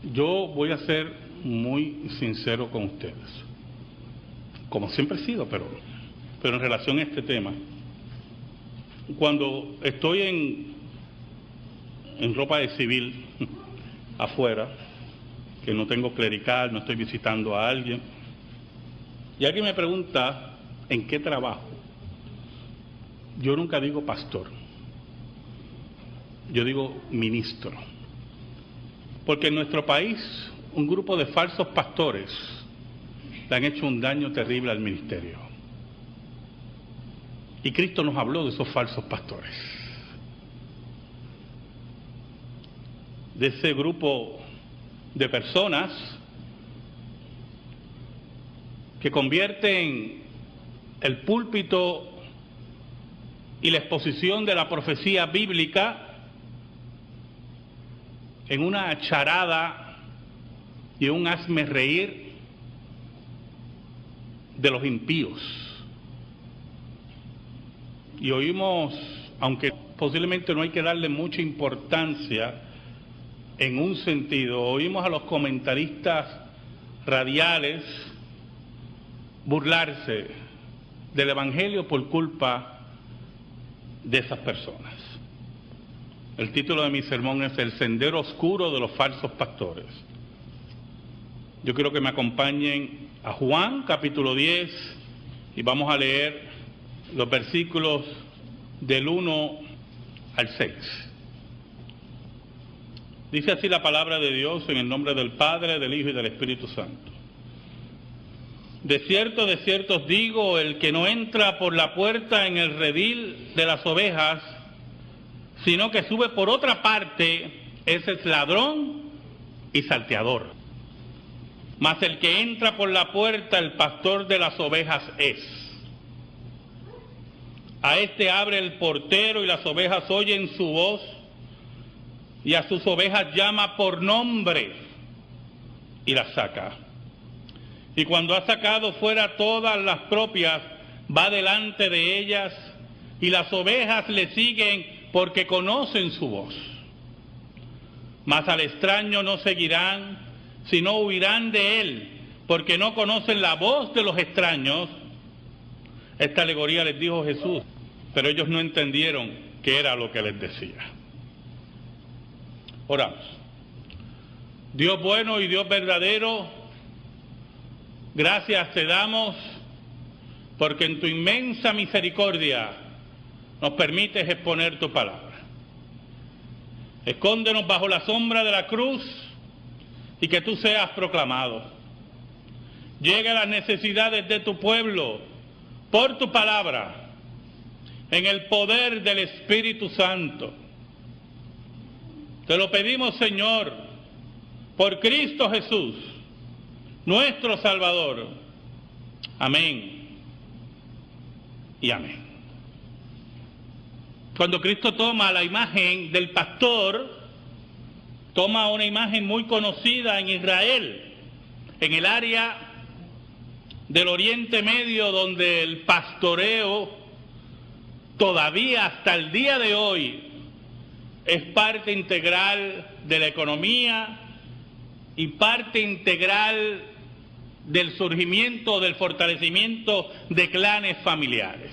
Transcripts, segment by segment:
Yo voy a ser muy sincero con ustedes, como siempre he sido, pero en relación a este tema. Cuando estoy en ropa de civil afuera, que no tengo clerical, no estoy visitando a alguien, y alguien me pregunta en qué trabajo, yo nunca digo pastor, yo digo ministro. Porque en nuestro país un grupo de falsos pastores le han hecho un daño terrible al ministerio. Y Cristo nos habló de esos falsos pastores. De ese grupo de personas que convierten el púlpito y la exposición de la profecía bíblica en una charada y un hazme reír de los impíos. Y oímos, aunque posiblemente no hay que darle mucha importancia en un sentido, oímos a los comentaristas radiales burlarse del Evangelio por culpa de esas personas. El título de mi sermón es El sendero oscuro de los falsos pastores. Yo quiero que me acompañen a Juan, capítulo 10, y vamos a leer los versículos del 1 al 6. Dice así la palabra de Dios en el nombre del Padre, del Hijo y del Espíritu Santo. De cierto os digo, el que no entra por la puerta en el redil de las ovejas, sino que sube por otra parte, ese es ladrón y salteador. Mas el que entra por la puerta, el pastor de las ovejas es. A este abre el portero y las ovejas oyen su voz, y a sus ovejas llama por nombre y las saca. Y cuando ha sacado fuera todas las propias, va delante de ellas, y las ovejas le siguen porque conocen su voz. Mas al extraño no seguirán, sino huirán de él, porque no conocen la voz de los extraños. Esta alegoría les dijo Jesús, pero ellos no entendieron qué era lo que les decía. Oramos. Dios bueno y Dios verdadero, gracias te damos porque en tu inmensa misericordia nos permites exponer tu palabra. Escóndenos bajo la sombra de la cruz y que tú seas proclamado. Llegue a las necesidades de tu pueblo por tu palabra, en el poder del Espíritu Santo. Te lo pedimos, Señor, por Cristo Jesús, nuestro Salvador. Amén y amén. Cuando Cristo toma la imagen del pastor, toma una imagen muy conocida en Israel, en el área del Oriente Medio, donde el pastoreo todavía hasta el día de hoy es parte integral de la economía y parte integral del surgimiento, del fortalecimiento de clanes familiares.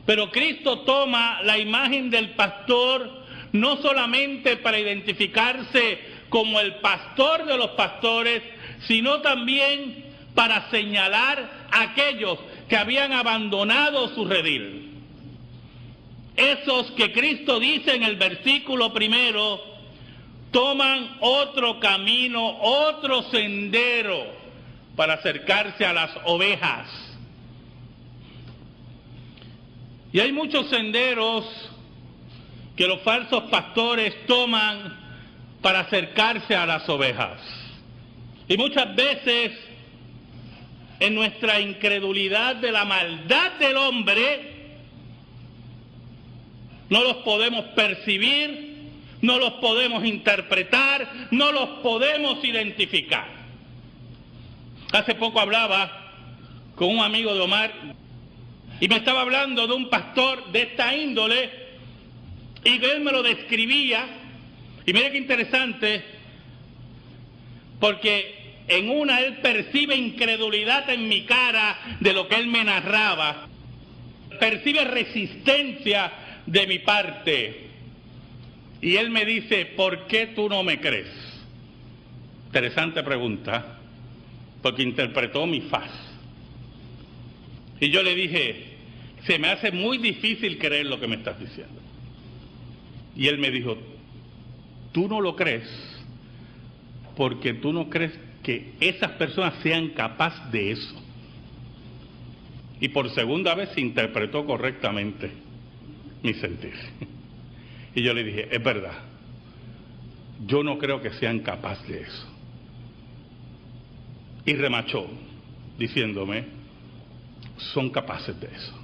Pero Cristo toma la imagen del pastor no solamente para identificarse como el pastor de los pastores, sino también para señalar a aquellos que habían abandonado su redil. Esos que Cristo dice en el versículo primero, toman otro camino, otro sendero para acercarse a las ovejas. Y hay muchos senderos que los falsos pastores toman para acercarse a las ovejas. Y muchas veces, en nuestra incredulidad de la maldad del hombre, no los podemos percibir, no los podemos interpretar, no los podemos identificar. Hace poco hablaba con un amigo de Omar y me estaba hablando de un pastor de esta índole y él me lo describía. Y mire qué interesante, porque en una él percibe incredulidad en mi cara de lo que él me narraba, percibe resistencia de mi parte, y él me dice: ¿por qué tú no me crees? Interesante pregunta, porque interpretó mi faz. Y yo le dije: se me hace muy difícil creer lo que me estás diciendo. Y él me dijo: tú no lo crees porque tú no crees que esas personas sean capaces de eso. Y por segunda vez se interpretó correctamente mi sentir. Y yo le dije: es verdad, yo no creo que sean capaces de eso. Y remachó diciéndome: son capaces de eso.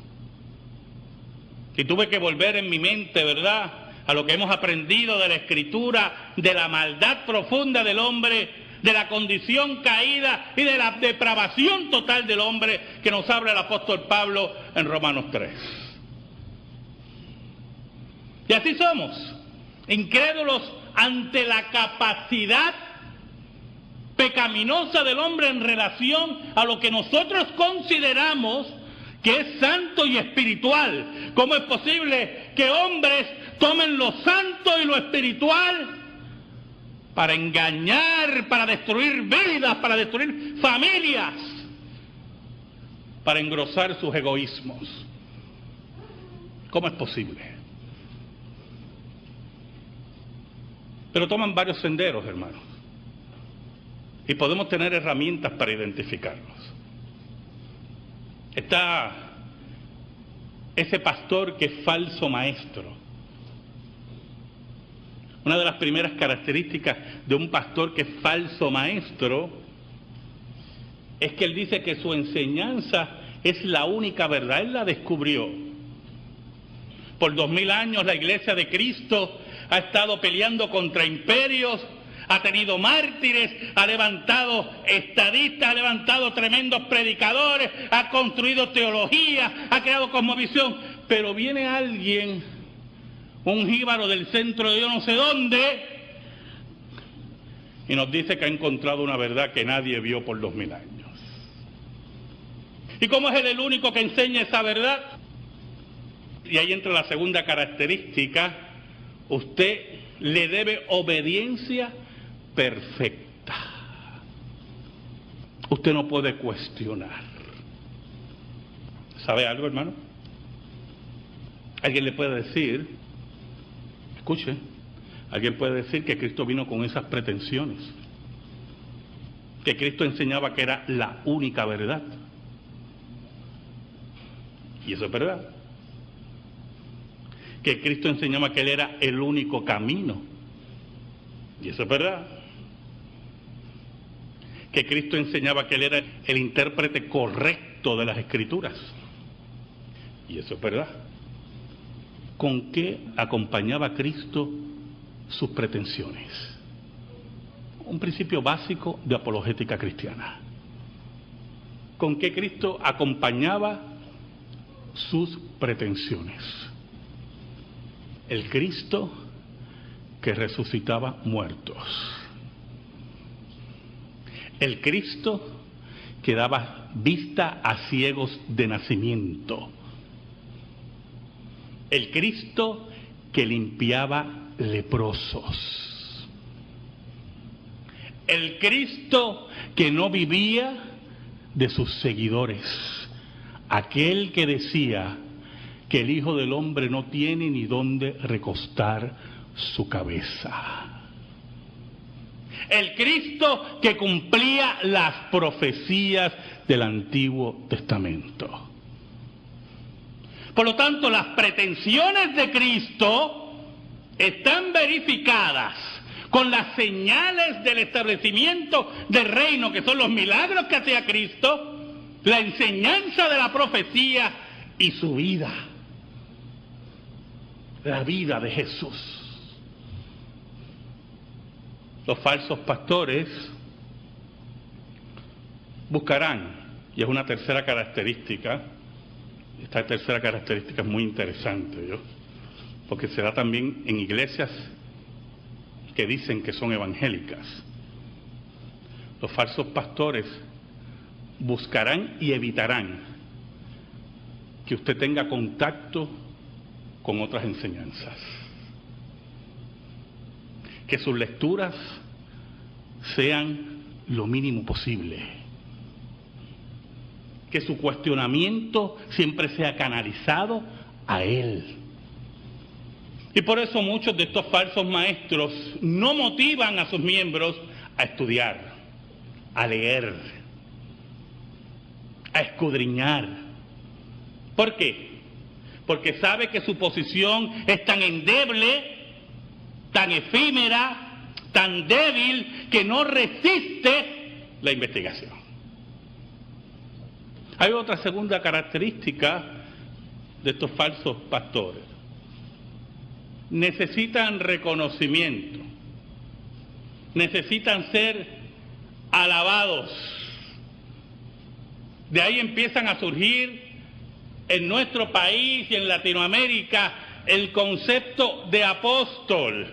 Y tuve que volver en mi mente, ¿verdad?, a lo que hemos aprendido de la Escritura, de la maldad profunda del hombre, de la condición caída y de la depravación total del hombre que nos habla el apóstol Pablo en Romanos 3. Y así somos, incrédulos ante la capacidad pecaminosa del hombre en relación a lo que nosotros consideramos que es santo y espiritual. ¿Cómo es posible que hombres tomen lo santo y lo espiritual para engañar, para destruir vidas, para destruir familias, para engrosar sus egoísmos? ¿Cómo es posible? Pero toman varios senderos, hermanos, y podemos tener herramientas para identificarlos. Está ese pastor que es falso maestro. Una de las primeras características de un pastor que es falso maestro es que él dice que su enseñanza es la única verdad. Él la descubrió. Por 2000 años la Iglesia de Cristo ha estado peleando contra imperios, ha tenido mártires, ha levantado estadistas, ha levantado tremendos predicadores, ha construido teología, ha creado cosmovisión, pero viene alguien, un jíbaro del centro de yo no sé dónde, y nos dice que ha encontrado una verdad que nadie vio por 2000 años. ¿Y cómo es él el único que enseña esa verdad? Y ahí entra la segunda característica: usted le debe obediencia perfecta. Usted no puede cuestionar. ¿Sabe algo, hermano? Alguien le puede decir, escuche, alguien puede decir que Cristo vino con esas pretensiones, que Cristo enseñaba que era la única verdad. Y eso es verdad. Que Cristo enseñaba que Él era el único camino. Y eso es verdad. Que Cristo enseñaba que Él era el intérprete correcto de las Escrituras. Y eso es verdad. ¿Con qué acompañaba Cristo sus pretensiones? Un principio básico de apologética cristiana. ¿Con qué Cristo acompañaba sus pretensiones? El Cristo que resucitaba muertos. El Cristo que daba vista a ciegos de nacimiento. El Cristo que limpiaba leprosos. El Cristo que no vivía de sus seguidores. Aquel que decía que el Hijo del Hombre no tiene ni dónde recostar su cabeza. El Cristo que cumplía las profecías del Antiguo Testamento. Por lo tanto, las pretensiones de Cristo están verificadas con las señales del establecimiento del reino, que son los milagros que hacía Cristo, la enseñanza de la profecía y su vida. La vida de Jesús. Los falsos pastores buscarán, y es una tercera característica, esta tercera característica es muy interesante, porque se da también en iglesias que dicen que son evangélicas. los falsos pastores buscarán y evitarán que usted tenga contacto con otras enseñanzas, que sus lecturas sean lo mínimo posible, que su cuestionamiento siempre sea canalizado a Él. Y por eso muchos de estos falsos maestros no motivan a sus miembros a estudiar, a leer, a escudriñar. ¿Por qué? Porque sabe que su posición es tan endeble, tan efímera, tan débil, que no resiste la investigación. Hay otra segunda característica de estos falsos pastores. Necesitan reconocimiento, necesitan ser alabados. De ahí empiezan a surgir en nuestro país y en Latinoamérica el concepto de apóstol,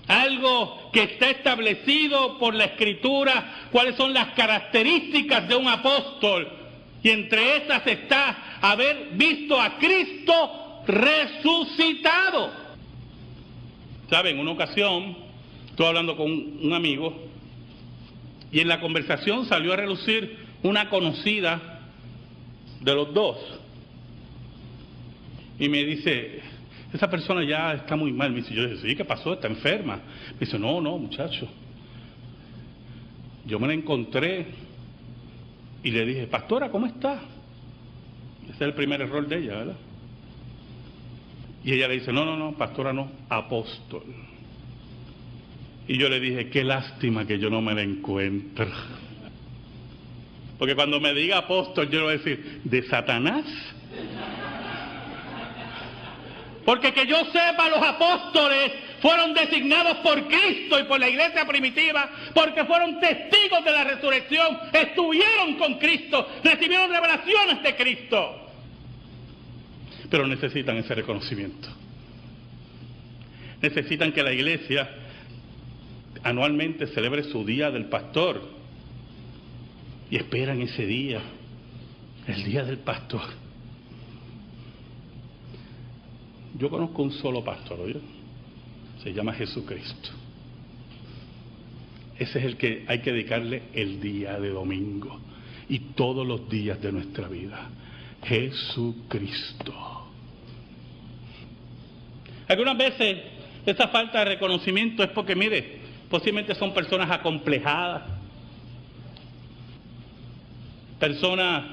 algo que está establecido por la Escritura, cuáles son las características de un apóstol, y entre esas está haber visto a Cristo resucitado. ¿Saben? En una ocasión estuve hablando con un amigo y en la conversación salió a relucir una conocida de los dos y me dice, esa persona ya está muy mal. Me dice, yo le dije, sí, ¿qué pasó? ¿Está enferma? Me dice, no, muchacho, yo me la encontré y le dije, pastora, ¿cómo está? Ese es el primer error de ella, ¿verdad? Y ella le dice, no, pastora, no, apóstol. Y yo le dije, qué lástima que yo no me la encuentro. Porque cuando me diga apóstol, yo le voy a decir, ¿de Satanás? Porque que yo sepa, los apóstoles fueron designados por Cristo y por la iglesia primitiva, porque fueron testigos de la resurrección, estuvieron con Cristo, recibieron revelaciones de Cristo. Pero necesitan ese reconocimiento. Necesitan que la iglesia anualmente celebre su día del pastor y esperan ese día, el día del pastor. Yo conozco un solo pastor, ¿oye? Se llama Jesucristo. Ese es el que hay que dedicarle el día de domingo y todos los días de nuestra vida. Jesucristo. Algunas veces esa falta de reconocimiento es porque, mire, posiblemente son personas acomplejadas, personas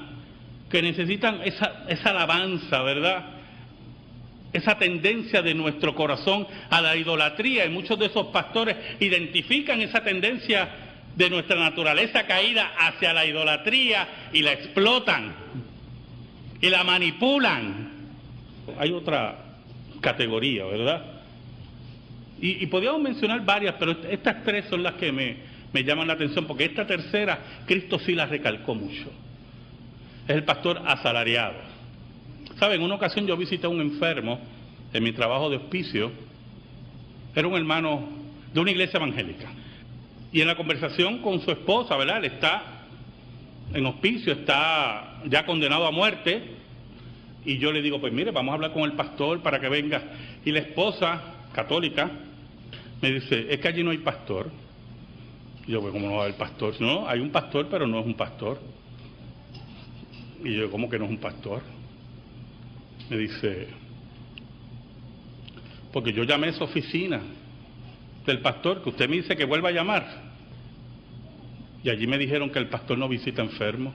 que necesitan esa alabanza, ¿verdad? Esa tendencia de nuestro corazón a la idolatría, y muchos de esos pastores identifican esa tendencia de nuestra naturaleza caída hacia la idolatría y la explotan y la manipulan. Hay otra categoría, ¿verdad? Y podríamos mencionar varias, pero estas tres son las que me llaman la atención, porque esta tercera, Cristo sí la recalcó mucho. Es el pastor asalariado. ¿Saben? En una ocasión yo visité a un enfermo en mi trabajo de hospicio. Era un hermano de una iglesia evangélica. Y en la conversación con su esposa, ¿verdad? Él está en hospicio, está ya condenado a muerte. Y yo le digo, pues mire, vamos a hablar con el pastor para que venga. Y la esposa, católica, me dice, es que allí no hay pastor. Y yo, pues, ¿cómo no va a haber pastor? No, hay un pastor, pero no es un pastor. Y yo, ¿cómo que no es un pastor? Me dice, porque yo llamé a esa oficina del pastor, que usted me dice que vuelva a llamar. Y allí me dijeron que el pastor no visita enfermos,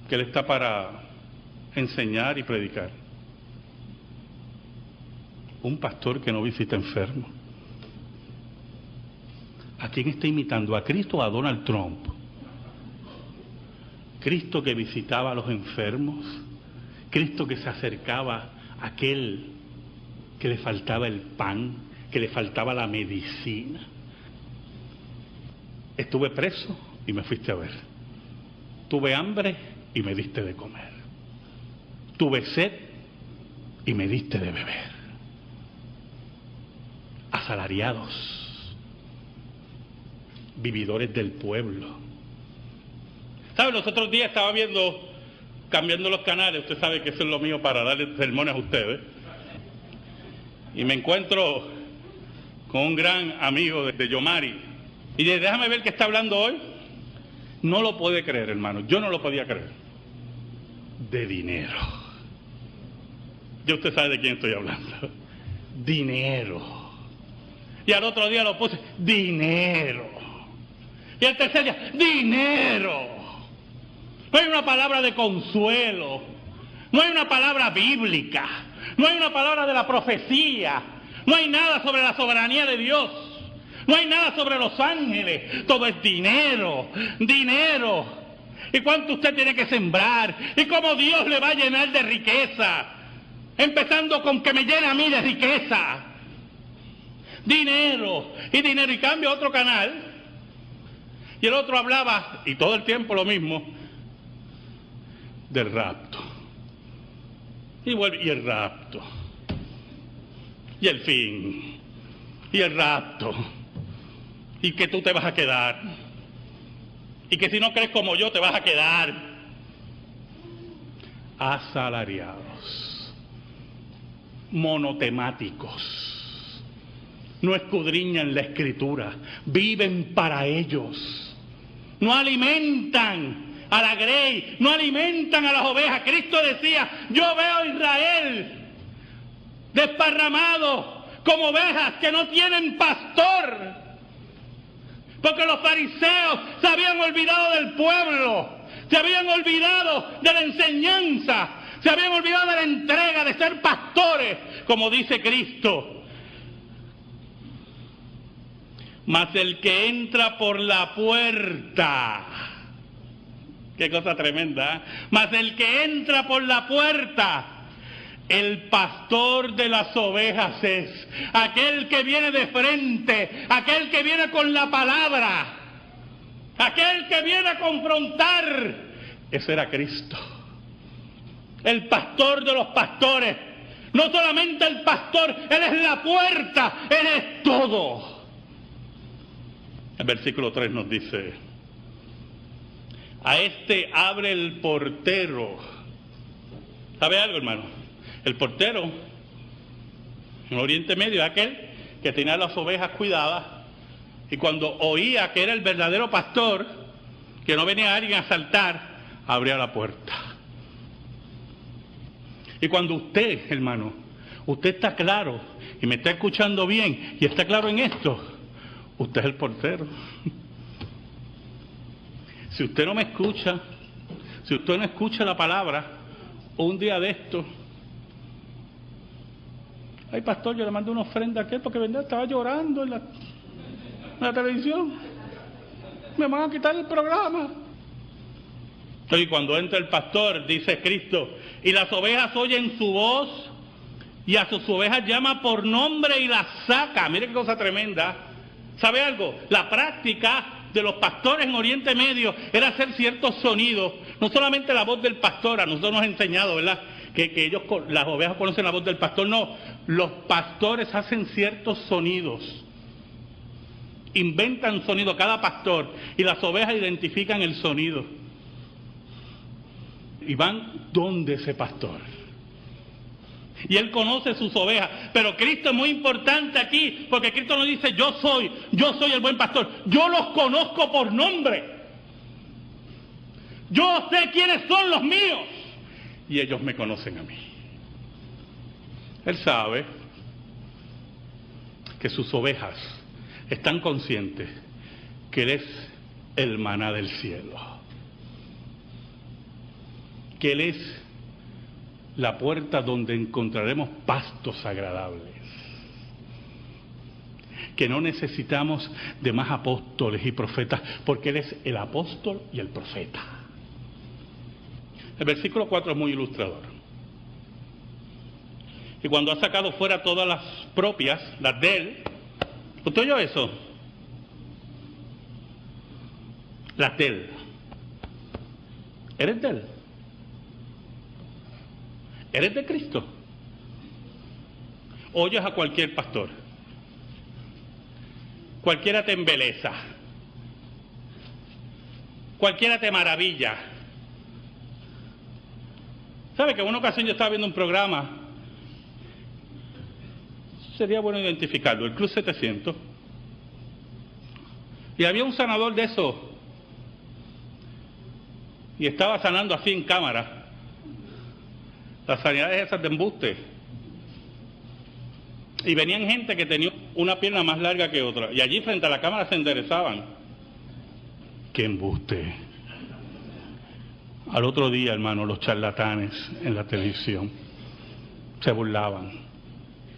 que él está para enseñar y predicar. Un pastor que no visita enfermos. ¿A quién está imitando? ¿A Cristo o a Donald Trump? Cristo que visitaba a los enfermos, Cristo que se acercaba a aquel que le faltaba el pan, que le faltaba la medicina. Estuve preso y me fuiste a ver. Tuve hambre y me diste de comer. Tuve sed y me diste de beber. Asalariados. vividores del pueblo. ¿Saben? Los otros días estaba cambiando los canales, usted sabe que eso es lo mío para darle sermones a ustedes, y me encuentro con un gran amigo de Yomari, y dice, déjame ver qué está hablando hoy. No lo puede creer, hermano, yo no lo podía creer. De dinero. Ya usted sabe de quién estoy hablando. Dinero. Y al otro día lo puse, dinero. Y al tercer día, dinero. No hay una palabra de consuelo, no hay una palabra bíblica, no hay una palabra de la profecía, no hay nada sobre la soberanía de Dios, no hay nada sobre los ángeles, todo es dinero, dinero. ¿Y cuánto usted tiene que sembrar? ¿Y cómo Dios le va a llenar de riqueza? Empezando con que me llene a mí de riqueza. Dinero, y dinero, y cambio a otro canal, y el otro hablaba, y todo el tiempo lo mismo, del rapto. Y vuelve, y el rapto. Y el fin. Y el rapto. Y que tú te vas a quedar. Y que si no crees como yo te vas a quedar. Asalariados. Monotemáticos. No escudriñan la escritura. Viven para ellos. No alimentan a la grey, no alimentan a las ovejas. Cristo decía, yo veo a Israel desparramado como ovejas que no tienen pastor, porque los fariseos se habían olvidado del pueblo, se habían olvidado de la enseñanza, se habían olvidado de la entrega de ser pastores, como dice Cristo. Mas el que entra por la puerta, qué cosa tremenda, ¿eh? Mas el que entra por la puerta, el pastor de las ovejas es aquel que viene de frente, aquel que viene con la palabra, aquel que viene a confrontar. Ese era Cristo, el pastor de los pastores. No solamente el pastor, Él es la puerta, Él es todo. El versículo 3 nos dice, a este abre el portero. ¿Sabe algo, hermano? El portero en Oriente Medio es aquel que tenía las ovejas cuidadas, y cuando oía que era el verdadero pastor, que no venía alguien a asaltar, abría la puerta. Y cuando usted, hermano, usted está claro y me está escuchando bien y está claro en esto, usted es el portero. Si usted no me escucha, si usted no escucha la palabra, un día de esto, ay pastor, yo le mandé una ofrenda a aquel porque ¿verdad? Estaba llorando en la televisión, me van a quitar el programa. Y cuando entra el pastor, dice Cristo, y las ovejas oyen su voz, y a sus ovejas llama por nombre y las saca. Mire qué cosa tremenda. ¿Sabe algo? La práctica de los pastores en Oriente Medio era hacer ciertos sonidos, no solamente la voz del pastor, a nosotros nos ha enseñado, ¿verdad?, que ellos, las ovejas conocen la voz del pastor. No, los pastores hacen ciertos sonidos, inventan sonido cada pastor, y las ovejas identifican el sonido y van donde ese pastor, y él conoce sus ovejas. Pero Cristo es muy importante aquí, porque Cristo nos dice, yo soy el buen pastor, yo los conozco por nombre, yo sé quiénes son los míos, y ellos me conocen a mí. Él sabe que sus ovejas están conscientes que Él es el maná del cielo, que Él es la puerta donde encontraremos pastos agradables, que no necesitamos de más apóstoles y profetas, porque Él es el apóstol y el profeta. El versículo 4 es muy ilustrador. Y cuando ha sacado fuera todas las propias, las de Él, ¿usted oyó eso? Las de Él. ¿Eres de Él? ¿Eres de Cristo? Oyes a cualquier pastor, cualquiera te embeleza, cualquiera te maravilla. ¿Sabe que en una ocasión yo estaba viendo un programa? Sería bueno identificarlo, el Club 700. Y había un sanador de esos. Y estaba sanando así en cámara. Las sanidades esas de embuste. Y venían gente que tenía una pierna más larga que otra. Y allí frente a la cámara se enderezaban. ¡Qué embuste! Al otro día, hermano, los charlatanes en la televisión se burlaban.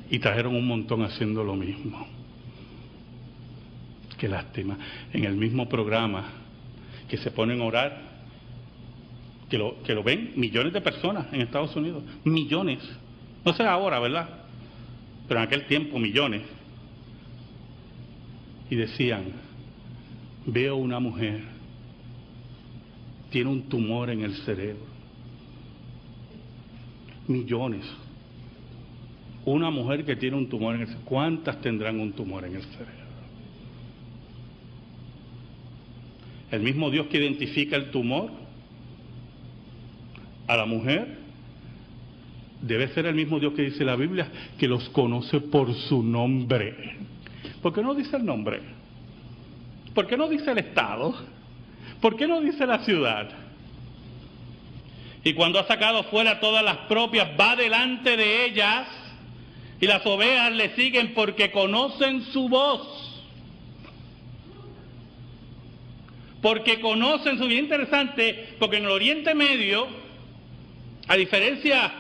Y trajeron un montón haciendo lo mismo. Qué lástima. En el mismo programa que se ponen a orar, que lo ven millones de personas en Estados Unidos. Millones. No sé ahora, ¿verdad? Pero en aquel tiempo millones. Y decían, veo una mujer, tiene un tumor en el cerebro. Millones. Una mujer que tiene un tumor en el cerebro. ¿Cuántas tendrán un tumor en el cerebro? El mismo Dios que identifica el tumor a la mujer debe ser el mismo Dios que dice la Biblia que los conoce por su nombre. ¿Por qué no dice el nombre? ¿Por qué no dice el estado? ¿Por qué no dice la ciudad? Y cuando ha sacado fuera todas las propias, va delante de ellas y las ovejas le siguen porque conocen su voz. Porque conocen su voz. Interesante, porque en el Oriente Medio, a diferencia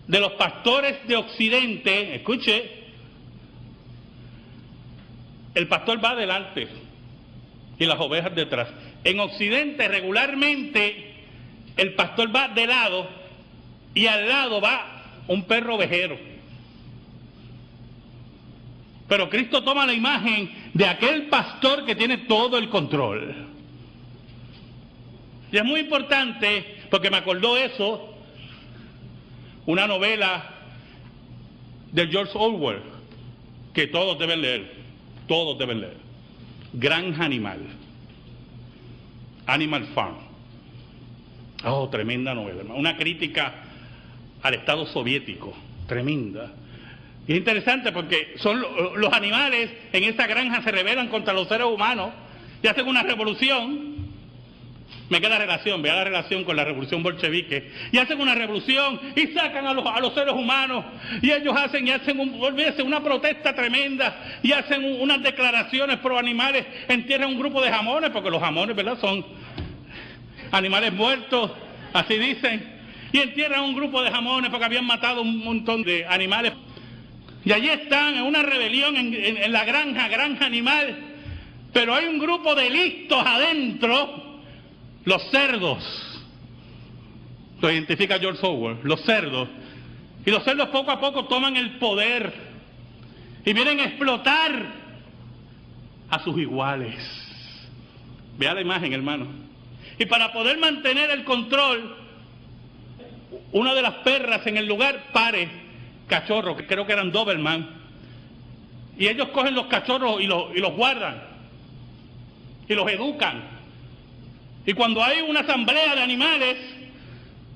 de los pastores de Occidente, escuche, el pastor va adelante y las ovejas detrás. En Occidente regularmente el pastor va de lado y al lado va un perro ovejero. Pero Cristo toma la imagen de aquel pastor que tiene todo el control. Y es muy importante, porque me acordó eso, una novela de George Orwell, que todos deben leer, Granja Animal, Animal Farm. Oh, tremenda novela, hermano. Una crítica al Estado soviético, tremenda. Y es interesante porque son los animales en esa granja se rebelan contra los seres humanos y hacen una revolución. Me queda relación, vea la relación con la revolución bolchevique. Y hacen una revolución y sacan a los seres humanos y ellos hacen una protesta tremenda y hacen unas declaraciones pro animales, entierran un grupo de jamones, porque los jamones, ¿verdad?, son animales muertos, así dicen, y entierran un grupo de jamones porque habían matado un montón de animales. Y allí están en una rebelión en la granja animal, pero hay un grupo de listos adentro, los cerdos. Lo identifica George Orwell, los cerdos. Y los cerdos poco a poco toman el poder y vienen a explotar a sus iguales. Vea la imagen, hermano. Y para poder mantener el control, una de las perras en el lugar pare cachorros, que creo que eran Doberman, y ellos cogen los cachorros y los guardan y los educan. Y cuando hay una asamblea de animales,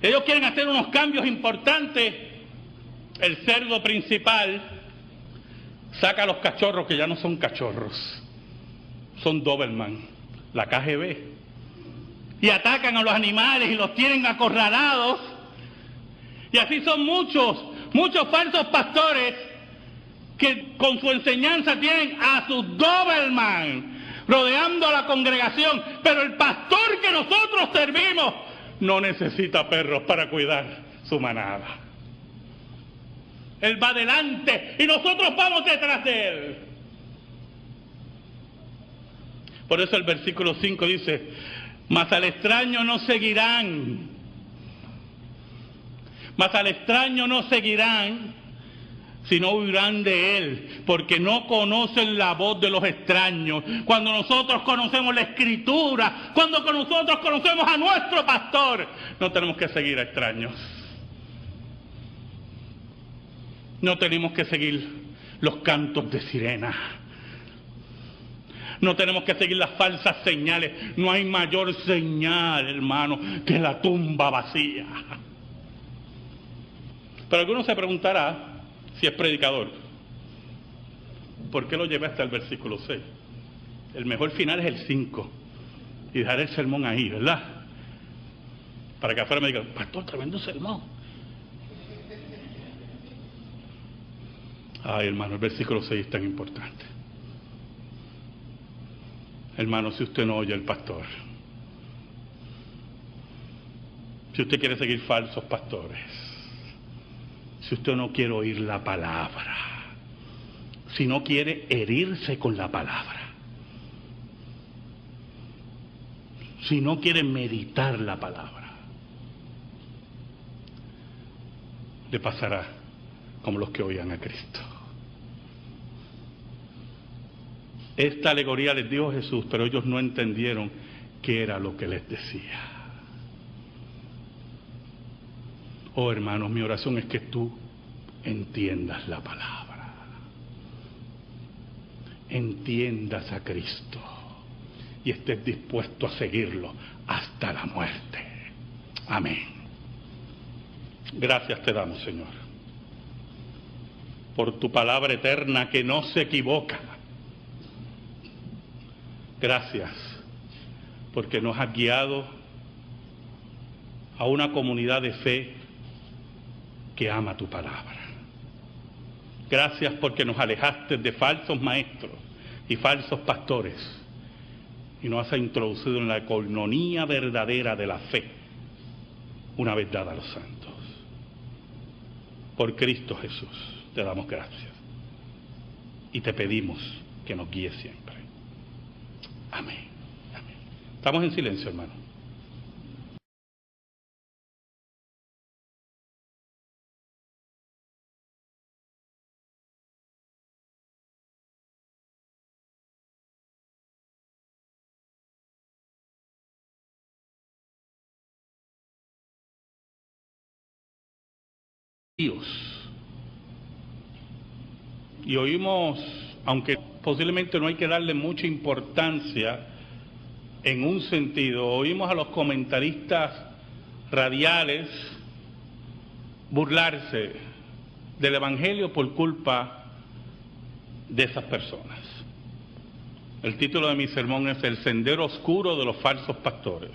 ellos quieren hacer unos cambios importantes, el cerdo principal saca a los cachorros que ya no son cachorros, son Doberman, la KGB, y atacan a los animales y los tienen acorralados. Y así son muchos falsos pastores que con su enseñanza tienen a sus Doberman rodeando a la congregación, pero el pastor que nosotros servimos no necesita perros para cuidar su manada. Él va adelante y nosotros vamos detrás de él. Por eso el versículo 5 dice, mas al extraño no seguirán. Mas al extraño no seguirán, sino huirán de él, porque no conocen la voz de los extraños. Cuando nosotros conocemos la Escritura, cuando nosotros conocemos a nuestro pastor, no tenemos que seguir a extraños. No tenemos que seguir los cantos de sirena. No tenemos que seguir las falsas señales. No hay mayor señal, hermano, que la tumba vacía. Pero alguno se preguntará, si es predicador, ¿por qué lo llevé hasta el versículo 6? El mejor final es el 5. Y dejaré el sermón ahí, ¿verdad? Para que afuera me digan, pastor, tremendo sermón. Ay, hermano, el versículo 6 es tan importante. Hermano, si usted no oye al pastor, si usted quiere seguir falsos pastores, si usted no quiere oír la palabra, si no quiere herirse con la palabra, si no quiere meditar la palabra, le pasará como los que oían a Cristo. Esta alegoría les dijo Jesús, pero ellos no entendieron qué era lo que les decía. Oh, hermanos, mi oración es que tú entiendas la palabra. Entiendas a Cristo y estés dispuesto a seguirlo hasta la muerte. Amén. Gracias te damos, Señor, por tu palabra eterna que no se equivoca. Gracias porque nos has guiado a una comunidad de fe que ama tu palabra. Gracias porque nos alejaste de falsos maestros y falsos pastores y nos has introducido en la coinonía verdadera de la fe, una vez dada a los santos. Por Cristo Jesús te damos gracias y te pedimos que nos guíes siempre. Amén. Amén. Estamos en silencio, hermano. Y oímos, aunque posiblemente no hay que darle mucha importancia en un sentido, oímos a los comentaristas radiales burlarse del Evangelio por culpa de esas personas. El título de mi sermón es El sendero oscuro de los falsos pastores.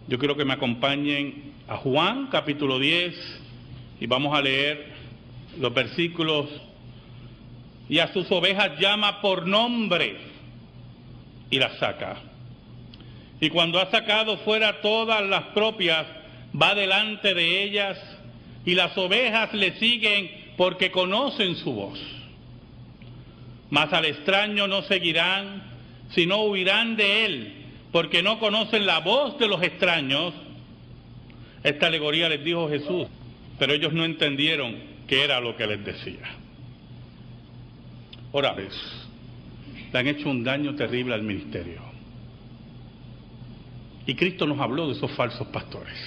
Yo quiero que me acompañen a Juan capítulo 10 y vamos a leer los versículos. Y a sus ovejas llama por nombre y las saca. Y cuando ha sacado fuera todas las propias, va delante de ellas, y las ovejas le siguen porque conocen su voz. Mas al extraño no seguirán, sino huirán de él, porque no conocen la voz de los extraños. Esta alegoría les dijo Jesús, pero ellos no entendieron qué era lo que les decía. Ahora, le han hecho un daño terrible al ministerio. Y Cristo nos habló de esos falsos pastores,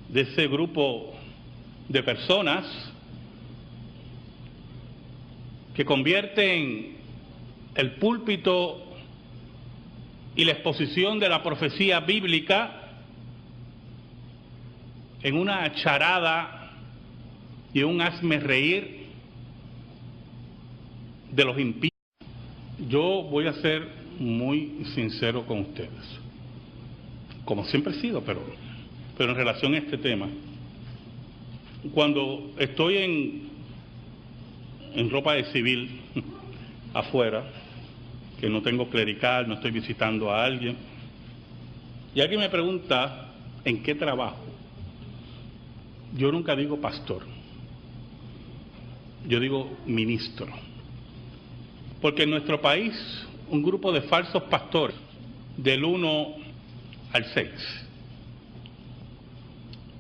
de ese grupo de personas que convierten el púlpito y la exposición de la profecía bíblica en una charada y un hazme reír de los impíos. Yo voy a ser muy sincero con ustedes, como siempre he sido, pero en relación a este tema, cuando estoy en ropa de civil afuera, que no tengo clerical, no estoy visitando a alguien, y alguien me pregunta en qué trabajo, yo nunca digo pastor, yo digo ministro, porque en nuestro país un grupo de falsos pastores del 1 al 6.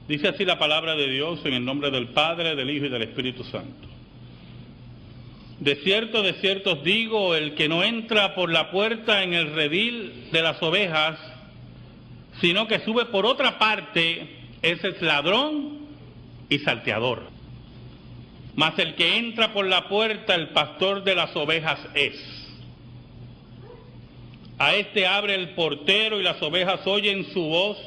Dice así la palabra de Dios en el nombre del Padre, del Hijo y del Espíritu Santo. De cierto os digo, el que no entra por la puerta en el redil de las ovejas, sino que sube por otra parte, ese es ladrón y salteador. mas el que entra por la puerta, el pastor de las ovejas es. A este abre el portero y las ovejas oyen su voz